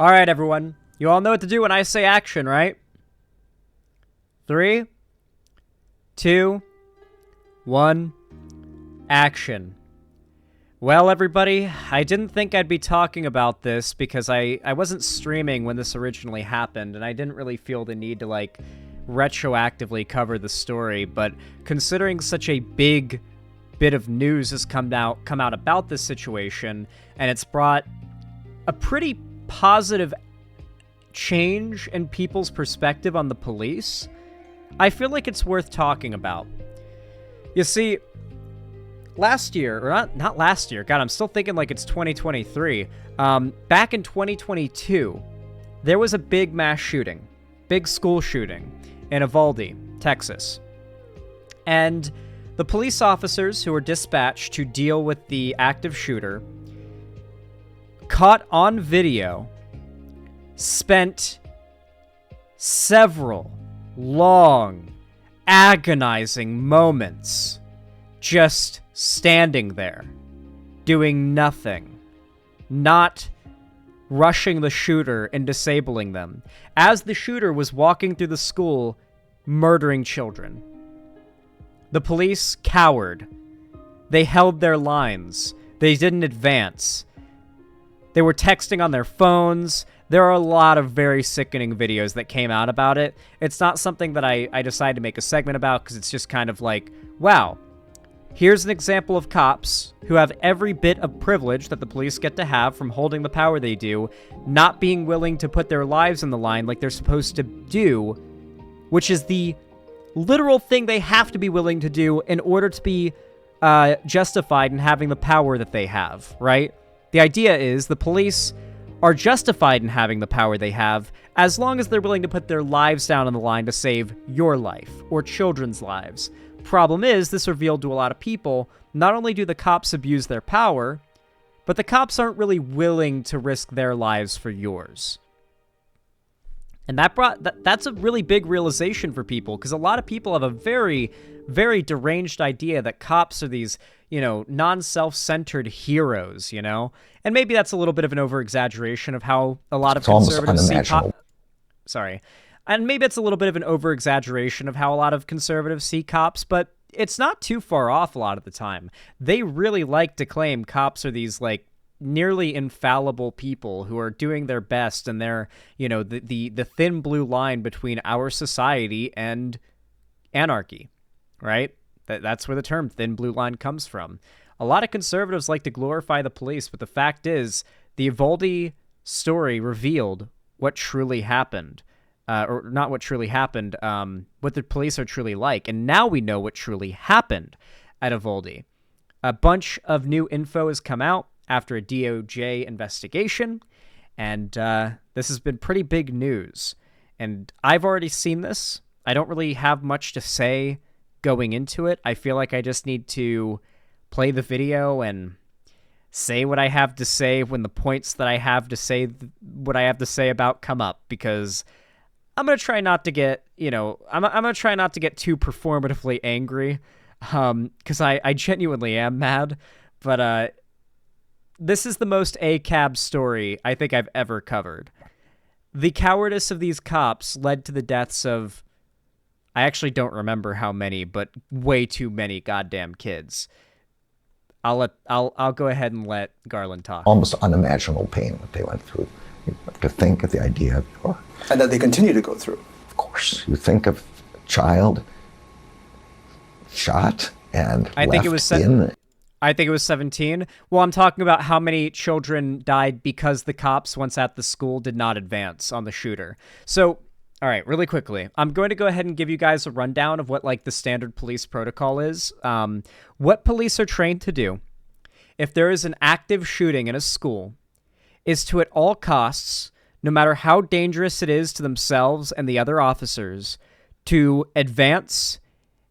All right, everyone. You all know what to do when I say action, right? 3, 2, 1, action. Well, everybody, I didn't think I'd be talking about this because I wasn't streaming when this originally happened, and I didn't really feel the need to, like, retroactively cover the story, but considering such a big bit of news has come out about this situation, and it's brought a pretty positive change in people's perspective on the police, I feel like it's worth talking about. You see, last year, or not last year, God, I'm still thinking like it's 2023. Back in 2022, there was a big mass shooting, big school shooting in Uvalde, Texas. And the police officers who were dispatched to deal with the active shooter caught on video spent several long, agonizing moments just standing there, doing nothing, not rushing the shooter and disabling them, as the shooter was walking through the school, murdering children. The police cowered. They held their lines. They didn't advance. They were texting on their phones. There are a lot of very sickening videos that came out about it. It's not something that I decided to make a segment about because it's just kind of like, wow, here's an example of cops who have every bit of privilege that the police get to have from holding the power they do, not being willing to put their lives on the line like they're supposed to do, which is the literal thing they have to be willing to do in order to be justified in having the power that they have, right? The idea is the police are justified in having the power they have as long as they're willing to put their lives down on the line to save your life or children's lives. Problem is, this revealed to a lot of people, not only do the cops abuse their power, but the cops aren't really willing to risk their lives for yours. And that's a really big realization for people, because a lot of people have a very, very deranged idea that cops are these, non-self-centered heroes, And maybe that's a little bit of an over-exaggeration of how a lot of conservatives see cops. Sorry. And maybe it's a little bit of an over-exaggeration of how a lot of conservatives see cops, but it's not too far off a lot of the time. They really like to claim cops are these, nearly infallible people who are doing their best, and they're, the thin blue line between our society and anarchy, right? That's where the term thin blue line comes from. A lot of conservatives like to glorify the police, but the fact is, the Uvaldi story revealed what truly happened. Or not what truly happened, what the police are truly like. And now we know what truly happened at Uvalde. A bunch of new info has come out after a DOJ investigation, and this has been pretty big news. And I've already seen this. I don't really have much to say going into it. I feel like I just need to play the video and say what I have to say when the points that I have to say, what I have to say about come up, because I'm going to try not to get, I'm going to try not to get too performatively angry, because I genuinely am mad, but this is the most ACAB story I think I've ever covered. The cowardice of these cops led to the deaths of, I actually don't remember how many, but way too many goddamn kids. I'll go ahead and let Garland talk. Almost unimaginable pain that they went through. To think of the idea of, and that they continue to go through. Of course, you think of a child shot and I think it was 17. Well, I'm talking about how many children died because the cops, once at the school, did not advance on the shooter. So, all right, really quickly, I'm going to go ahead and give you guys a rundown of what the standard police protocol is. What police are trained to do if there is an active shooting in a school is to, at all costs, no matter how dangerous it is to themselves and the other officers, to advance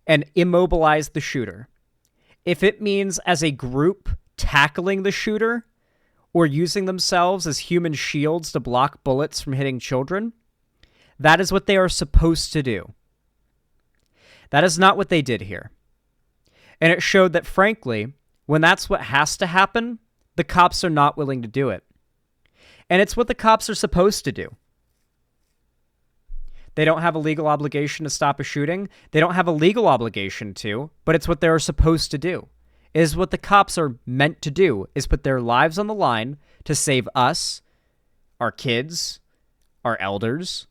and immobilize the shooter. If it means as a group tackling the shooter or using themselves as human shields to block bullets from hitting children, that is what they are supposed to do. That is not what they did here. And it showed that, frankly, when that's what has to happen, the cops are not willing to do it. And it's what the cops are supposed to do. They don't have a legal obligation to stop a shooting. They don't have a legal obligation to, but it's what they're supposed to do. It is what the cops are meant to do, is put their lives on the line to save us, our kids, our elders,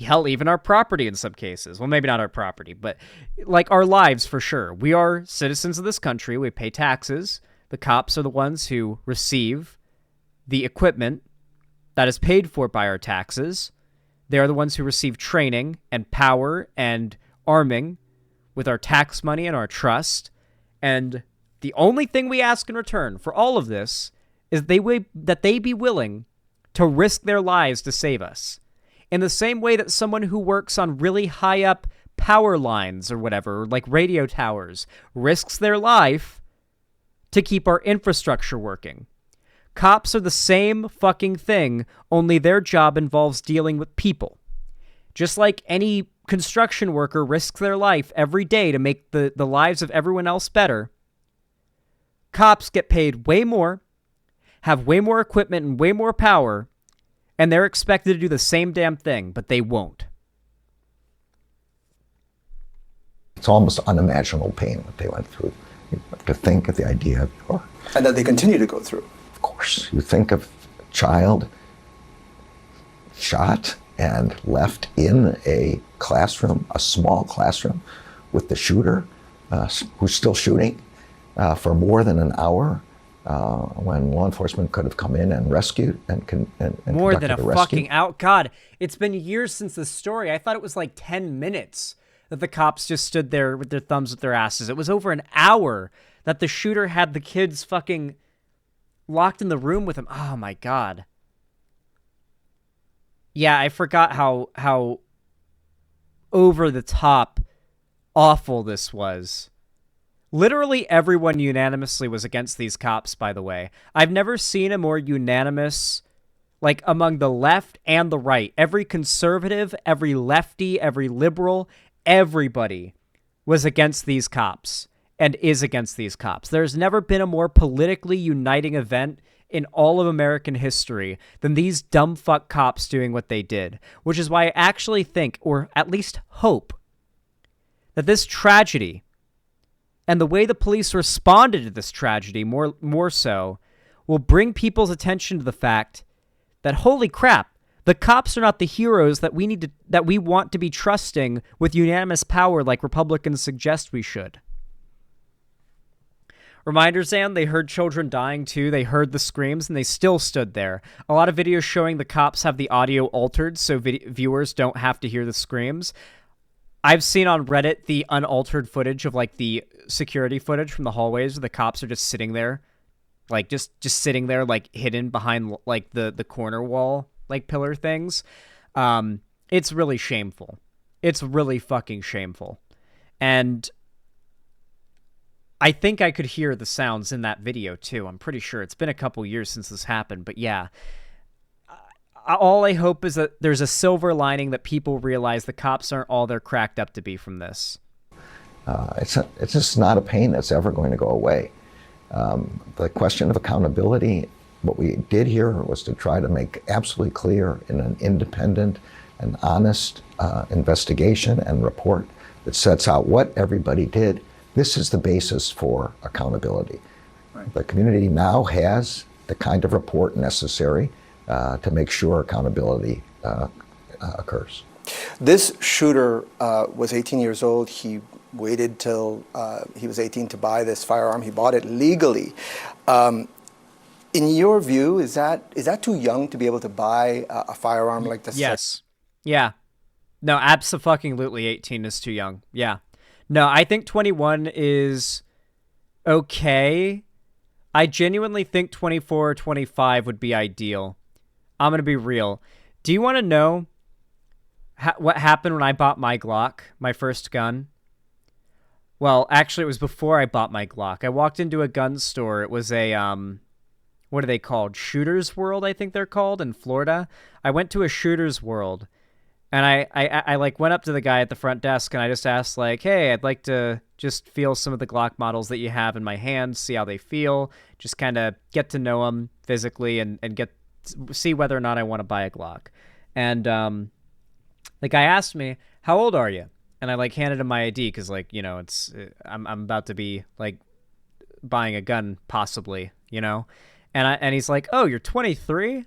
hell, even our property in some cases. Well, maybe not our property, but like our lives for sure. We are citizens of this country. We pay taxes. The cops are the ones who receive the equipment that is paid for by our taxes. They are the ones who receive training and power and arming with our tax money and our trust. And the only thing we ask in return for all of this is that they be willing to risk their lives to save us. In the same way that someone who works on really high up power lines or whatever, like radio towers, risks their life to keep our infrastructure working. Cops are the same fucking thing, only their job involves dealing with people. Just like any construction worker risks their life every day to make the lives of everyone else better, cops get paid way more, have way more equipment and way more power, and they're expected to do the same damn thing, but they won't. It's almost unimaginable pain what they went through. To think of the idea of, And that they continue to go through. of course, you think of a child shot and left in a classroom, a small classroom, with the shooter who's still shooting for more than an hour, when law enforcement could have come in and rescued and more than a rescue. fucking out. God, it's been years since the story. I thought it was like 10 minutes that the cops just stood there with their thumbs at their asses. It was over an hour that the shooter had the kids fucking locked in the room with him. Oh my God. Yeah, I forgot how over the top awful this was. Literally everyone unanimously was against these cops, by the way. I've never seen a more unanimous, like among the left and the right. Every conservative, every lefty, every liberal, everybody was against these cops and is against these cops. There's never been a more politically uniting event in all of American history than these dumb fuck cops doing what they did, which is why I actually think, or at least hope, that this tragedy and the way the police responded to this tragedy more so will bring people's attention to the fact that, holy crap, the cops are not the heroes that we want to be trusting with unanimous power like Republicans suggest we should. Reminder, Zan, they heard children dying too. They heard the screams and they still stood there. A lot of videos showing the cops have the audio altered so viewers don't have to hear the screams. I've seen on Reddit the unaltered footage of like the security footage from the hallways where the cops are just sitting there, like just sitting there, like hidden behind like the corner wall, like pillar things. It's really shameful. It's really fucking shameful. And I think I could hear the sounds in that video too. I'm pretty sure it's been a couple years since this happened, but yeah. All I hope is that there's a silver lining that people realize the cops aren't all they're cracked up to be from this. It's just not a pain that's ever going to go away. The question of accountability, what we did here was to try to make absolutely clear in an independent and honest investigation and report that sets out what everybody did. This is the basis for accountability. Right. The community now has the kind of report necessary to make sure accountability occurs. This shooter was 18 years old. He waited till he was 18 to buy this firearm. He bought it legally. In your view, is that too young to be able to buy a firearm like this? Yes. Yeah. No, abso-fucking-lutely 18 is too young. Yeah. No, I think 21 is okay. I genuinely think 24 or 25 would be ideal. I'm going to be real. Do you want to know what happened when I bought my Glock, my first gun? Well, actually, it was before I bought my Glock. I walked into a gun store. It was a, what are they called? Shooter's World, I think they're called, in Florida. I went to a Shooter's World, and I like went up to the guy at the front desk, and I just asked, like, hey, I'd like to just feel some of the Glock models that you have in my hands, see how they feel, just kind of get to know them physically and get see whether or not I want to buy a Glock. And the guy asked me, "How old are you?" And I like handed him my ID because like I'm about to be like buying a gun possibly, and he's like, "Oh, you're 23?"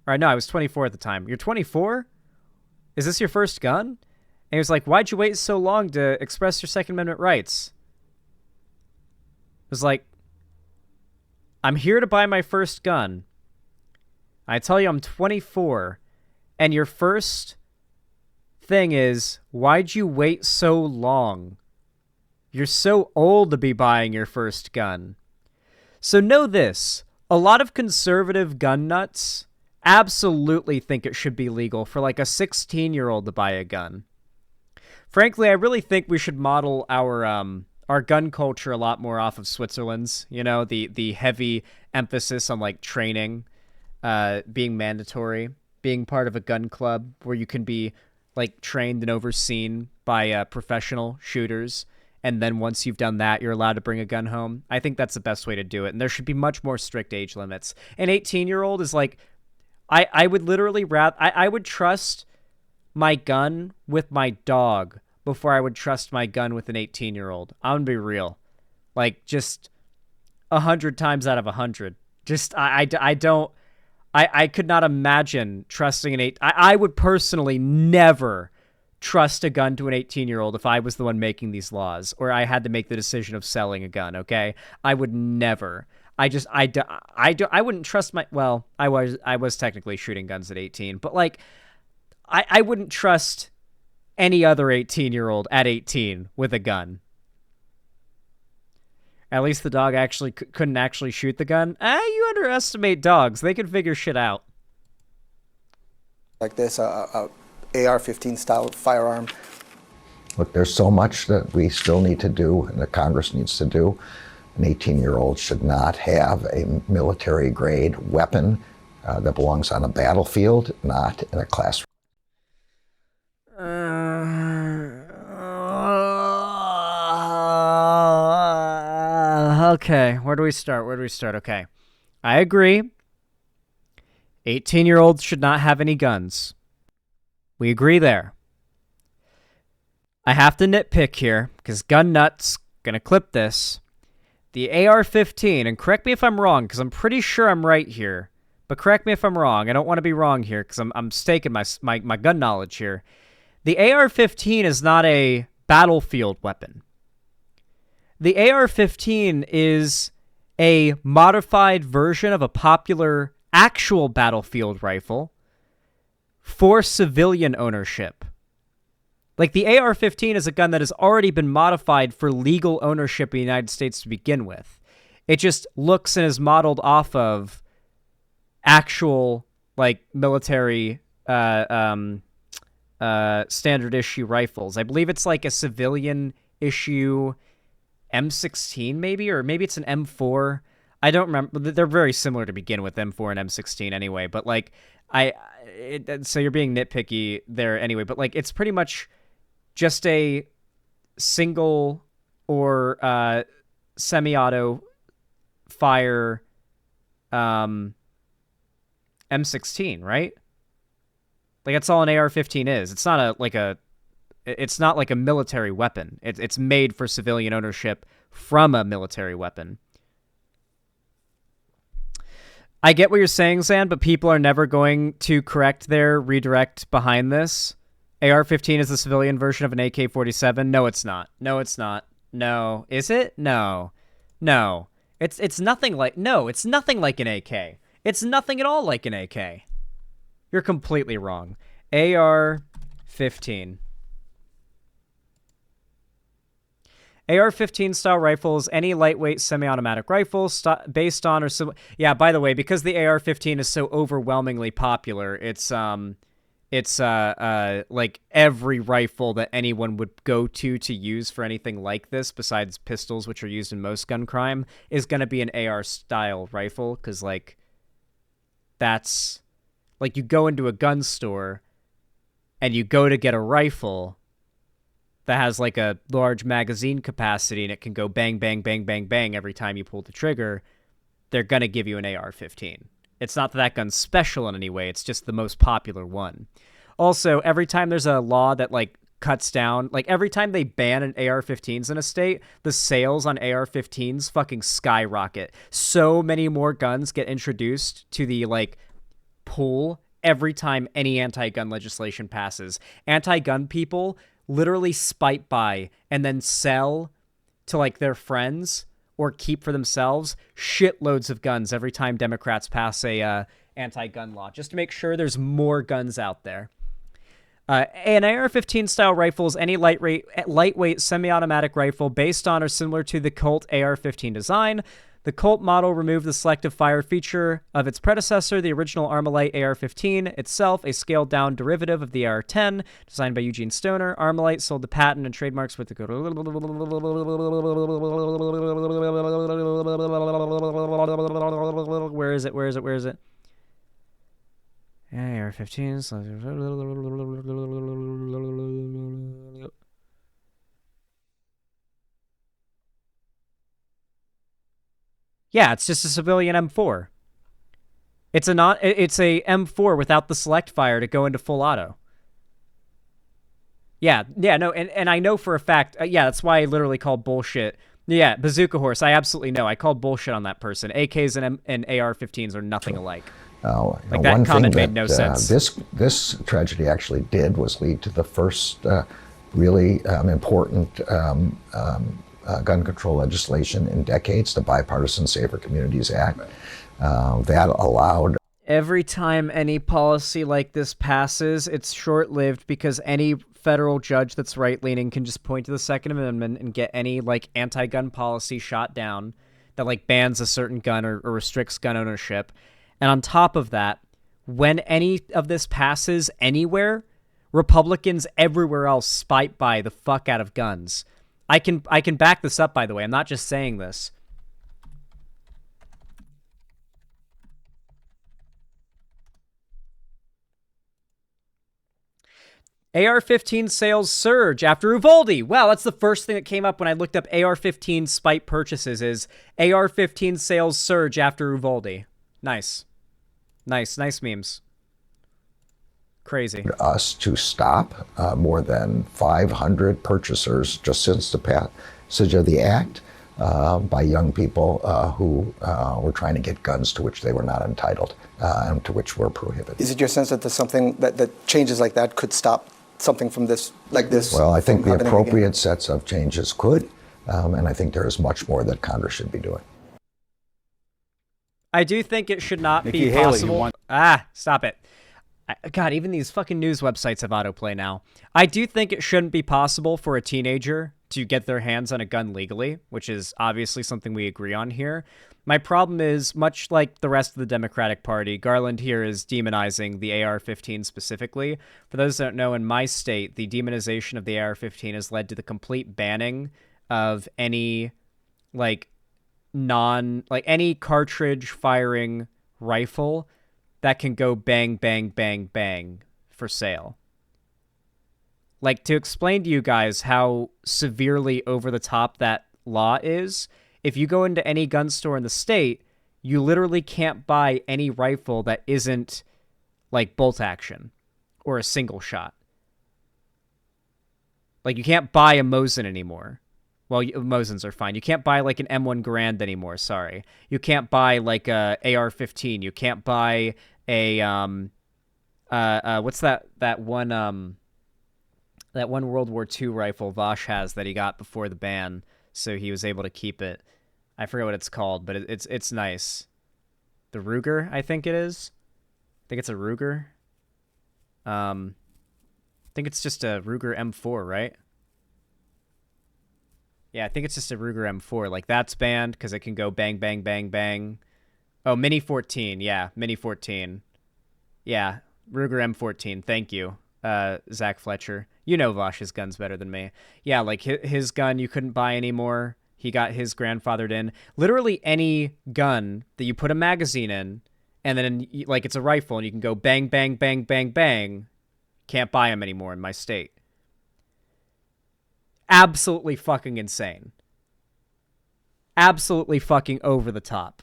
Or no, I was 24 at the time. "You're 24? Is this your first gun?" And he was like, "Why'd you wait so long to express your Second Amendment rights?" It was like, I'm here to buy my first gun. I tell you I'm 24, and your first thing is, why'd you wait so long? You're so old to be buying your first gun. So know this, a lot of conservative gun nuts absolutely think it should be legal for like a 16-year-old to buy a gun. Frankly, I really think we should model our gun culture a lot more off of Switzerland's, the heavy emphasis on like training, being mandatory, being part of a gun club where you can be like trained and overseen by professional shooters. And then once you've done that, you're allowed to bring a gun home. I think that's the best way to do it. And there should be much more strict age limits. An 18-year-old is like, I would literally I would trust my gun with my dog before I would trust my gun with an 18-year-old. I'm gonna be real. Like, just 100 times out of 100. Just, I could not imagine trusting I would personally never trust a gun to an 18-year-old if I was the one making these laws, or I had to make the decision of selling a gun, okay? I would never. I wouldn't trust I was technically shooting guns at 18, but like, I wouldn't trust any other 18-year-old at 18 with a gun. At least the dog actually couldn't actually shoot the gun. You underestimate dogs. They can figure shit out. Like this, a AR-15 style firearm. Look, there's so much that we still need to do and the Congress needs to do. An 18-year-old should not have a military-grade weapon that belongs on a battlefield, not in a classroom. Okay, where do we start? Okay. I agree. 18-year-olds should not have any guns. We agree there. I have to nitpick here, because gun nuts gonna clip this. The AR-15, and correct me if I'm wrong, because I'm pretty sure I'm right here, but correct me if I'm wrong. I don't want to be wrong here, because I'm staking my gun knowledge here. The AR-15 is not a battlefield weapon. The AR-15 is a modified version of a popular actual battlefield rifle for civilian ownership. Like, the AR-15 is a gun that has already been modified for legal ownership in the United States to begin with. It just looks and is modeled off of actual, like, military standard issue rifles. I believe it's like a civilian issue M16 maybe, or maybe it's an M4. I don't remember. They're very similar to begin with, M4 and M16 anyway, but like so you're being nitpicky there anyway, but like it's pretty much just a single or semi-auto fire M16, right? Like that's all an AR-15 is. It's not it's not like a military weapon. It's made for civilian ownership from a military weapon. I get what you're saying, Zan, but people are never going to correct their redirect behind this. AR-15 is the civilian version of an AK-47. No, it's not. No, it's not. No. Is it? No. No. It's nothing like... No, it's nothing like an AK. It's nothing at all like an AK. You're completely wrong. AR-15. AR-15 style rifle is any lightweight semi-automatic rifle based on or yeah, by the way, because the AR-15 is so overwhelmingly popular, it's like every rifle that anyone would go to use for anything like this, besides pistols, which are used in most gun crime, is going to be an AR style rifle, because like that's like you go into a gun store and you go to get a rifle that has like a large magazine capacity and it can go bang, bang, bang, bang, bang every time you pull the trigger, they're going to give you an AR-15. It's not that that gun's special in any way. It's just the most popular one. Also, every time there's a law that like cuts down, like every time they ban an AR-15s in a state, the sales on AR-15s fucking skyrocket. So many more guns get introduced to the like pool every time any anti-gun legislation passes. Anti-gun people literally spite buy and then sell to like their friends or keep for themselves shitloads of guns every time Democrats pass a anti-gun law, just to make sure there's more guns out there. An AR-15 style rifle is any lightweight semi-automatic rifle based on or similar to the Colt AR-15 design. The Colt model removed the selective fire feature of its predecessor, the original Armalite AR-15, itself a scaled-down derivative of the AR-10, designed by Eugene Stoner. Armalite sold the patent and trademarks with the Where is it? AR-15s. Yeah, it's just a civilian M4. It's a M4 without the select fire to go into full auto. Yeah, no, and I know for a fact, that's why I literally called bullshit. Yeah, Bazooka Horse, I absolutely know. I called bullshit on that person. AKs and AR-15s are nothing alike. Like that comment made no sense. This tragedy actually did was lead to the first really important gun control legislation in decades, the Bipartisan Safer Communities Act. That allowed... Every time any policy like this passes, it's short-lived because any federal judge that's right-leaning can just point to the Second Amendment and get any like anti-gun policy shot down that like bans a certain gun or restricts gun ownership. And on top of that, when any of this passes anywhere, Republicans everywhere else spite buy the fuck out of guns. I can back this up, by the way. I'm not just saying this. AR-15 sales surge after Uvalde. Wow, that's the first thing that came up when I looked up AR-15 spite purchases is AR-15 sales surge after Uvalde. Nice memes. Crazy. Us to stop more than 500 purchasers just since the passage of the act by young people who were trying to get guns to which they were not entitled and to which were prohibited. Is it your sense that there's something that changes like that could stop something from this, like this? Well, I think the appropriate sets of changes could, and I think there is much more that Congress should be doing. I do think it should not Nikki be Haley, possible. Stop it. God, even these fucking news websites have autoplay now. I do think it shouldn't be possible for a teenager to get their hands on a gun legally, which is obviously something we agree on here. My problem is, much like the rest of the Democratic Party, Garland here is demonizing the AR-15 specifically. For those that don't know, in my state, the demonization of the AR-15 has led to the complete banning of any, any cartridge firing rifle that can go bang, bang, bang, bang for sale. Like, to explain to you guys how severely over the top that law is, if you go into any gun store in the state, you literally can't buy any rifle that isn't like bolt action or a single shot. Like, you can't buy a Mosin anymore. Well, Mosins are fine. You can't buy like an M1 Garand anymore, sorry. You can't buy like a AR-15. You can't buy a what's that one World War II rifle Vosh has that he got before the ban, so he was able to keep it. I forget what it's called, but it's nice. The Ruger, I think it is. I think it's a Ruger. I think it's just a Ruger M4, right? Yeah, I think it's just a Ruger M4. Like, that's banned because it can go bang, bang, bang, bang. Oh, Mini 14. Yeah, Mini 14. Yeah, Ruger M14. Thank you, Zach Fletcher. You know Vosh's gun's better than me. Yeah, like, his gun you couldn't buy anymore. He got his grandfathered in. Literally any gun that you put a magazine in, and then, like, it's a rifle, and you can go bang, bang, bang, bang, bang, can't buy them anymore in my state. Absolutely fucking insane. Absolutely fucking over the top.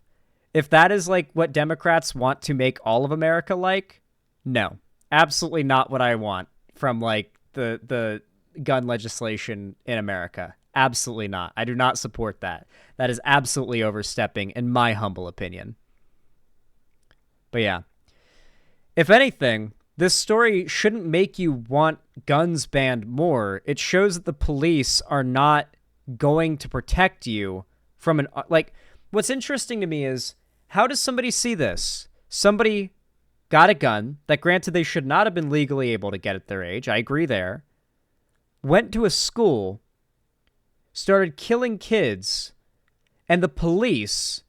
If that is like what Democrats want to make all of America like, no, absolutely not what I want from like the gun legislation in America. Absolutely not. I do not support that. That is absolutely overstepping, in my humble opinion. But yeah, if anything, this story shouldn't make you want guns banned more. It shows that the police are not going to protect you from an, like, what's interesting to me is, how does somebody see this? Somebody got a gun that, granted, they should not have been legally able to get at their age. I agree there. Went to a school, started killing kids, and the police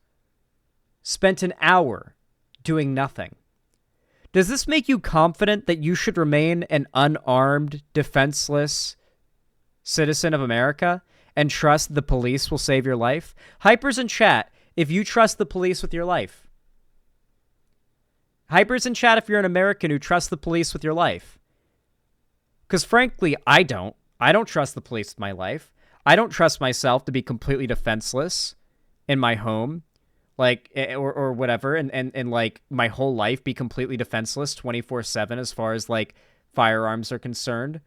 spent an hour doing nothing. Does this make you confident that you should remain an unarmed, defenseless citizen of America and trust the police will save your life? Hypers in chat, if you trust the police with your life. Hypers in chat if you're an American who trusts the police with your life. Because frankly, I don't. I don't trust the police with my life. I don't trust myself to be completely defenseless in my home, like, or whatever, and like my whole life be completely defenseless 24/7 as far as like firearms are concerned.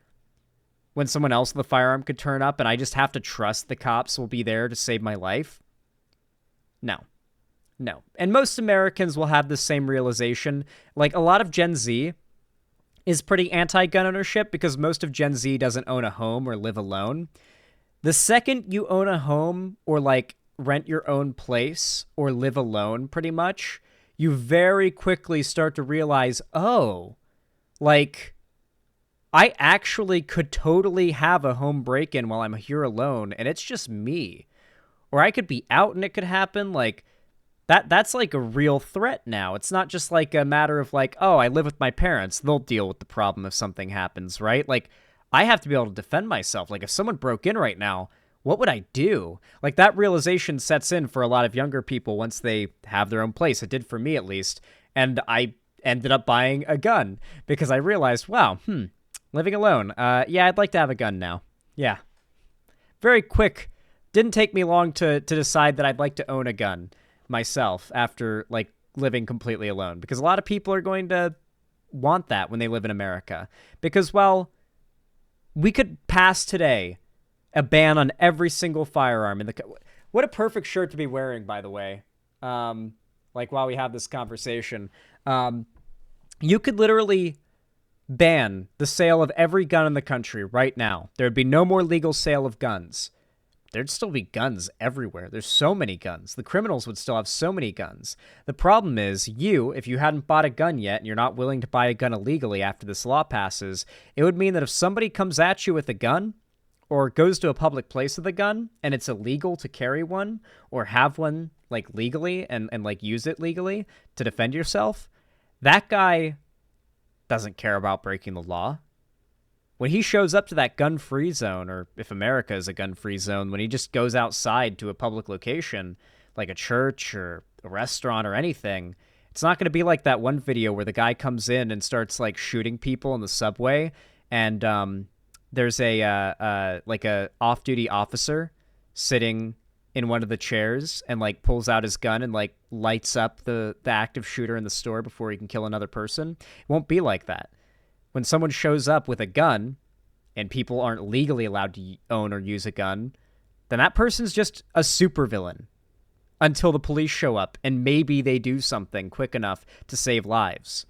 When someone else with a firearm could turn up and I just have to trust the cops will be there to save my life. No. And most Americans will have the same realization. Like, a lot of Gen Z is pretty anti-gun ownership because most of Gen Z doesn't own a home or live alone. The second you own a home or like rent your own place or live alone, pretty much, you very quickly start to realize, oh, like, I actually could totally have a home break-in while I'm here alone, and it's just me. Or I could be out and it could happen. Like, that's like a real threat now. It's not just like a matter of like, oh, I live with my parents. They'll deal with the problem if something happens, right? Like, I have to be able to defend myself. Like, if someone broke in right now, what would I do? Like, that realization sets in for a lot of younger people once they have their own place. It did for me, at least. And I ended up buying a gun because I realized, wow, living alone. Yeah, I'd like to have a gun now. Yeah. Very quick. Didn't take me long to decide that I'd like to own a gun myself after, like, living completely alone. Because a lot of people are going to want that when they live in America. Because, well, we could pass today a ban on every single firearm in the... What a perfect shirt to be wearing, by the way. Like, while we have this conversation. You could literally ban the sale of every gun in the country right now. There would be no more legal sale of guns. There'd still be guns everywhere. There's so many guns. The criminals would still have so many guns. The problem is, if you hadn't bought a gun yet and you're not willing to buy a gun illegally after this law passes, it would mean that if somebody comes at you with a gun or goes to a public place with a gun and it's illegal to carry one or have one, like, legally and like use it legally to defend yourself, that guy doesn't care about breaking the law. When he shows up to that gun-free zone, or if America is a gun-free zone, when he just goes outside to a public location, like a church or a restaurant or anything, it's not going to be like that one video where the guy comes in and starts, like, shooting people in the subway, and there's a off-duty officer sitting in one of the chairs and, like, pulls out his gun and, like, lights up the active shooter in the store before he can kill another person. It won't be like that. When someone shows up with a gun and people aren't legally allowed to own or use a gun, then that person's just a supervillain until the police show up and maybe they do something quick enough to save lives.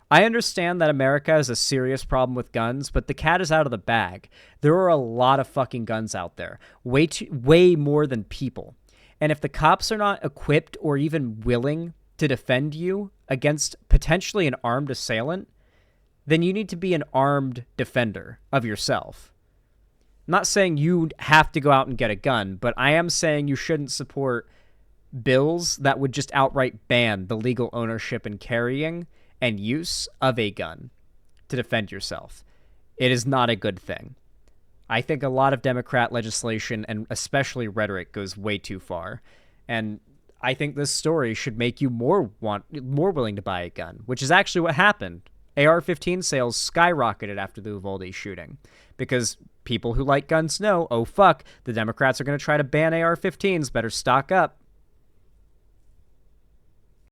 I understand that America has a serious problem with guns, but the cat is out of the bag. There are a lot of fucking guns out there, way more than people. And if the cops are not equipped or even willing to defend you against potentially an armed assailant, then you need to be an armed defender of yourself. I'm not saying you have to go out and get a gun, but I am saying you shouldn't support bills that would just outright ban the legal ownership and carrying and use of a gun to defend yourself. It is not a good thing. I think a lot of Democrat legislation and especially rhetoric goes way too far. And I think this story should make you more willing to buy a gun, which is actually what happened. AR-15 sales skyrocketed after the Uvalde shooting because people who like guns know, oh fuck, the Democrats are going to try to ban AR-15s, better stock up.